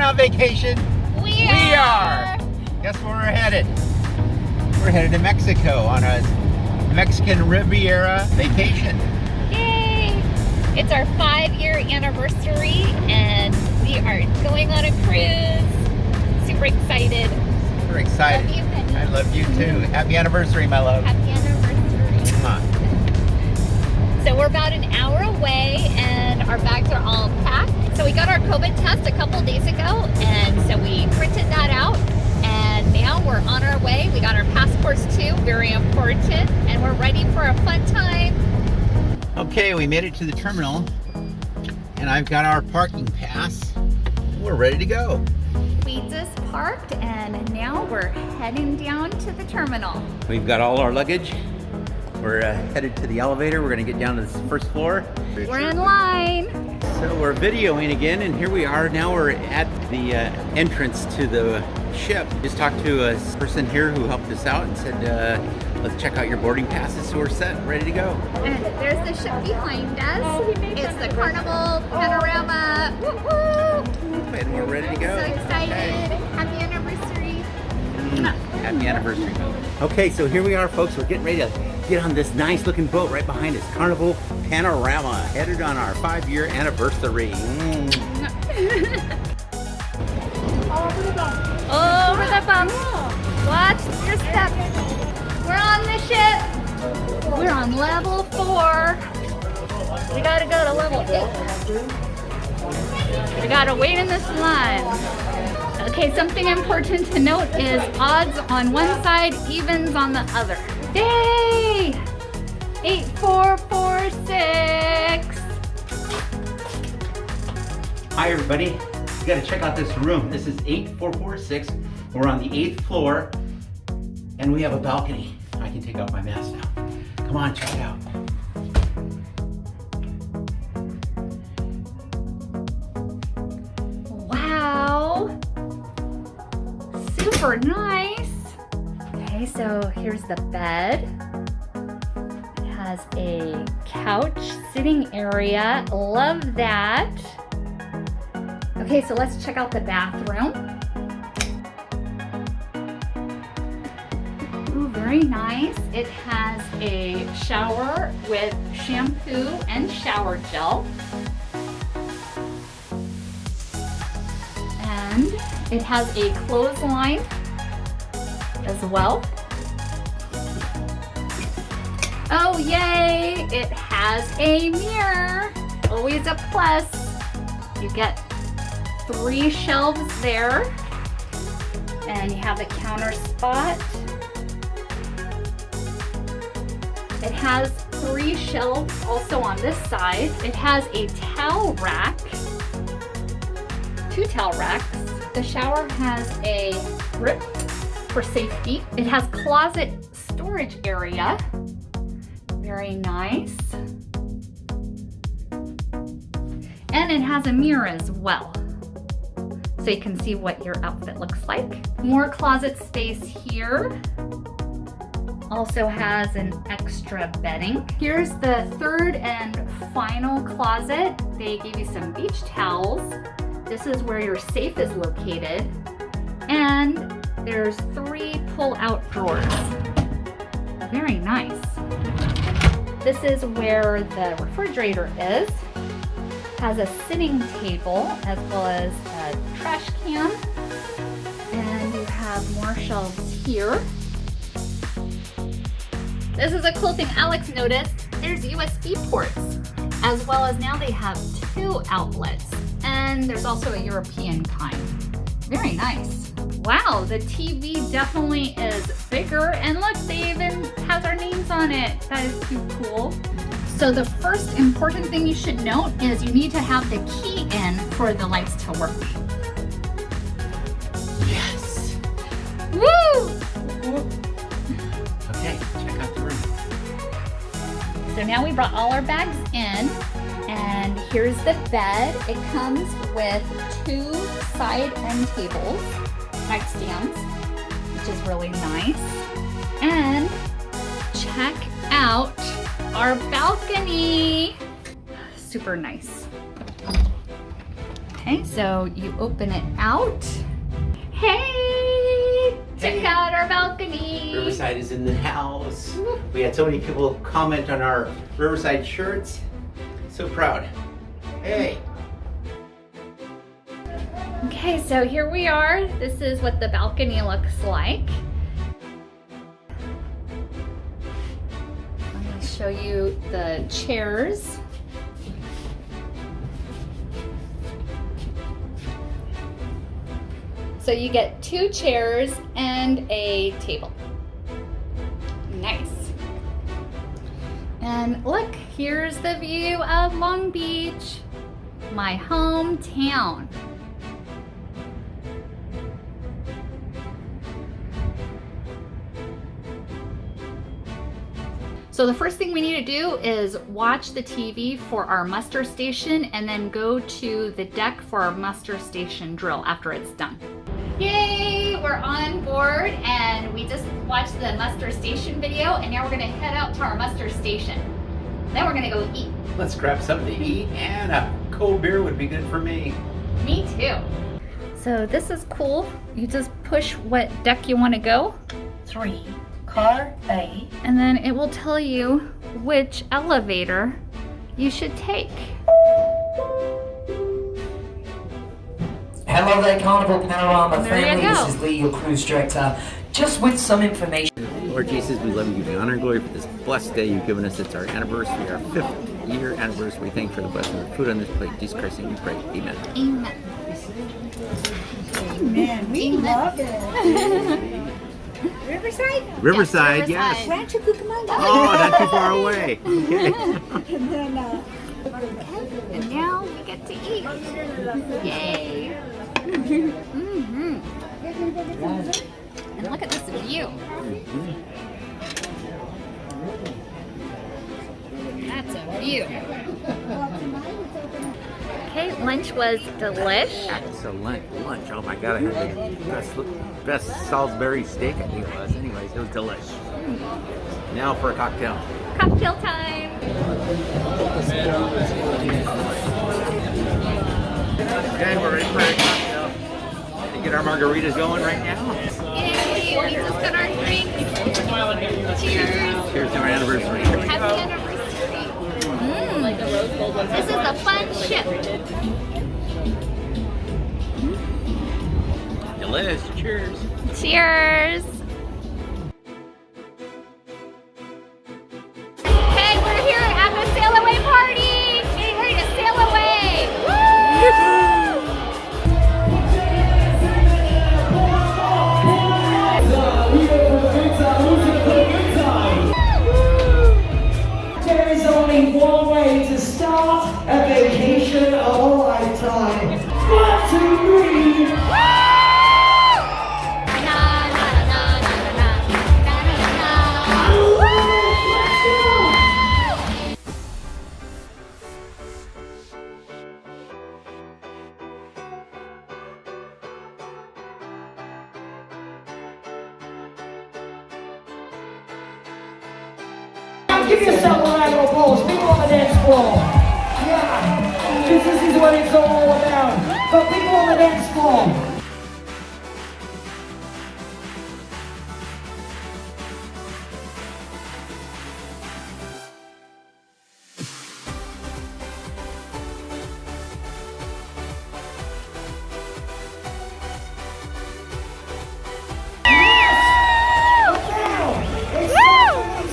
on vacation? We are! Guess where we're headed? We're headed to Mexico on a Mexican Riviera vacation. Yay! It's our 5-year anniversary and we are going on a cruise. Super excited. We're excited. Love you, Penny. I love you too. Happy anniversary, my love. Happy anniversary. Come on. So we're about an hour away and our bags are all packed. So we got our COVID test a couple days ago and so we printed that out and now we're on our way. We got our passports too, very important, and we're ready for a fun time. Okay, we made it to the terminal and I've got our parking pass. We're ready to go. We just parked and now we're heading down to the terminal. We've got all our luggage. We're headed to the elevator. We're gonna get down to the first floor. We're in line. So we're videoing again, and here we are. Now we're at the entrance to the ship. Just talked to a person here who helped us out and said, let's check out your boarding passes. So we're set, ready to go. And there's the ship behind us. It's the Carnival Panorama. Woo-hoo! And we're ready to go. So excited. Okay. Happy anniversary. Happy anniversary. Okay, so here we are, folks. We're getting ready to get on this nice looking boat right behind us, Carnival Panorama, headed on our 5-year anniversary. Over the bump. Watch your step. We're on the ship. We're on level 4. We gotta go to level 8. We gotta wait in this line. Okay, something important to note is odds on one side, evens on the other. Yay! 8446. Hi everybody, you gotta check out this room. This is 8446. We're on the 8th floor and we have a balcony. I can take off my mask now. Come on, check it out. Wow! Super nice. Okay, so here's the bed. It has a couch sitting area. Love that. Okay, so let's check out the bathroom. Ooh, very nice. It has a shower with shampoo and shower gel. And it has a clothesline as well. Oh yay! It has a mirror. Always a plus. You get 3 shelves there. And you have a counter spot. It has 3 shelves also on this side. It has a towel rack. 2 towel racks. The shower has a grip for safety. It has closet storage area. Very nice. And it has a mirror as well. So you can see what your outfit looks like. More closet space here. Also has an extra bedding. Here's the 3rd and final closet. They gave you some beach towels. This is where your safe is located. And there's 3 pull-out drawers. Very nice. This is where the refrigerator is. Has a sitting table as well as a trash can. And you have more shelves here. This is a cool thing Alex noticed. There's USB ports, as well as now they have 2 outlets. And there's also a European kind. Very nice. Wow, the TV definitely is bigger. And look, they even has our names on it. That is too cool. So the first important thing you should note is you need to have the key in for the lights to work. Yes. Woo! Okay, check out the room. So now we brought all our bags in, and here's the bed. It comes with 2 side end tables, nightstands, which is really nice. And check out our balcony. Super nice. Okay, so you open it out. Hey, check out our balcony. Riverside is in the house. We had so many people comment on our Riverside shirts. So proud. Hey. Okay, so here we are. This is what the balcony looks like. Let me show you the chairs. So you get 2 chairs and a table. Nice. And look, here's the view of Long Beach, my hometown. So the first thing we need to do is watch the TV for our muster station and then go to the deck for our muster station drill after it's done. Yay, we're on board and we just watched the muster station video and now we're gonna head out to our muster station. Then we're gonna go eat. Let's grab something to eat, and a cold beer would be good for me. Me too. So this is cool. You just push what deck you wanna go. 3, car A. And then it will tell you which elevator you should take. Hello there, Carnival Panorama There you family. go. This is Lee, your cruise director. Just with some information. Lord Jesus, we love you. Give you honor and glory for this blessed day you've given us. It's our anniversary, our 5th year anniversary. We thank you for the blessing of the food on this plate. Jesus Christ, and we pray. Amen. Amen. Man, we love it. Riverside? Riverside, Yes, yes. Rancho Cucamonga. Oh, not too far away. Okay. And then, And now we get to eat. Yay. Mm-hmm. And look at this view. That's a view. Okay, lunch was delish. Excellent lunch. Oh my God, I had the best Salisbury steak, I think it was. Anyways, it was delish. Now for a cocktail. Cocktail time. Okay, we're ready for a cocktail. To get our margaritas going right now. Yay, we just got our drinks. Cheers. Cheers to our anniversary. Happy anniversary. This is a fun ship. Delish. Cheers. Cheers. Hey, we're here at the sail away party. Getting ready to sail away. Woo! There is only one way to start a vacation of a lifetime. 1, 2, 3. Give yourself a round of applause. People on the dance floor. Yeah. This is what it's all about. But people on the dance floor.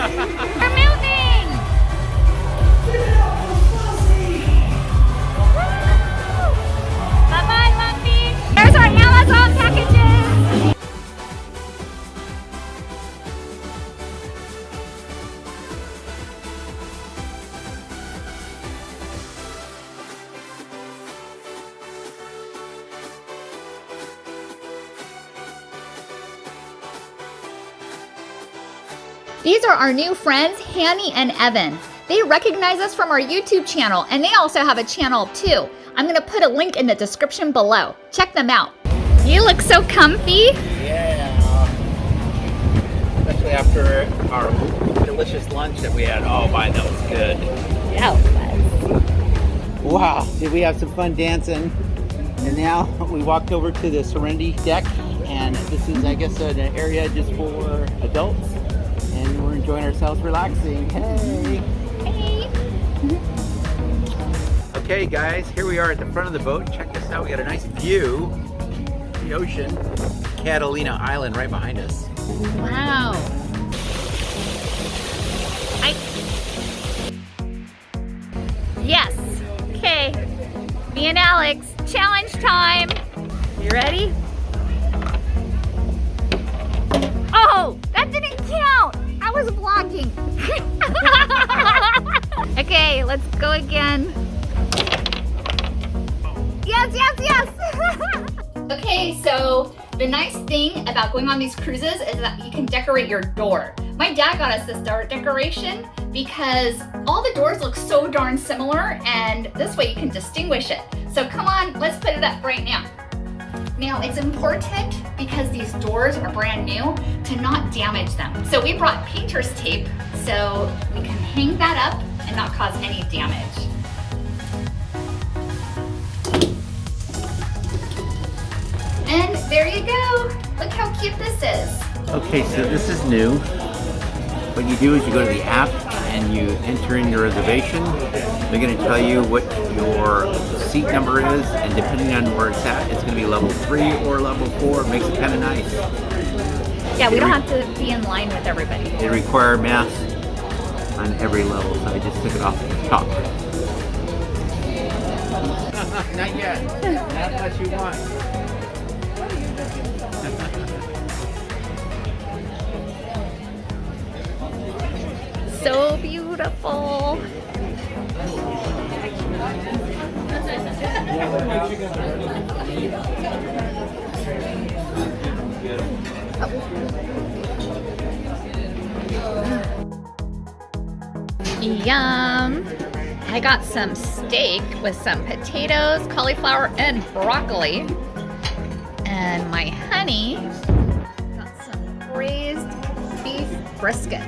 We're moving! Bye-bye, Long Beach! There's our Amazon packages! These are our new friends, Hanny and Evan. They recognize us from our YouTube channel, and they also have a channel too. I'm gonna put a link in the description below. Check them out. You look so comfy. Yeah. Especially after our delicious lunch that we had. Oh my, that was good. Yeah, it was. Wow, did we have some fun dancing? And now we walked over to the Serenity deck, and this is, I guess, an area just for adults. And we're enjoying ourselves relaxing. Hey! Hey! Okay guys, here we are at the front of the boat. Check this out, we got a nice view of the ocean. Catalina Island right behind us. Wow. Yes. Okay. Me and Alex, challenge time. You ready? Oh, that didn't count. I was vlogging. Okay, let's go again. Yes, yes, yes. Okay, so the nice thing about going on these cruises is that you can decorate your door. My dad got us this door decoration because all the doors look so darn similar, and this way you can distinguish it. So come on, let's put it up right now. Now it's important, because these doors are brand new, to not damage them. So we brought painter's tape so we can hang that up and not cause any damage. And there you go. Look how cute this is. Okay, so this is new. What you do is you go to the app and you enter in your reservation. They're going to tell you what your seat number is, and depending on where it's at, it's going to be level 3 or level 4. It makes it kind of nice. Yeah, we don't have to be in line with everybody. They require masks on every level, so I just took it off the top. Not yet. That's what you want. So beautiful. Yum. I got some steak with some potatoes, cauliflower, and broccoli. And my honey got some braised beef brisket.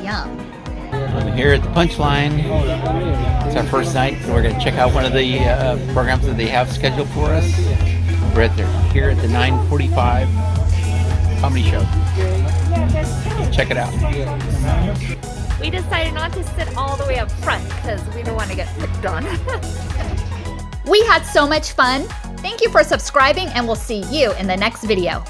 Yum. I'm here at the Punchline. It's our first night, so we're going to check out one of the programs that they have scheduled for us. We're here at the 9:45 comedy show. Check it out. We decided not to sit all the way up front because we don't want to get picked on. We had so much fun. Thank you for subscribing, and we'll see you in the next video.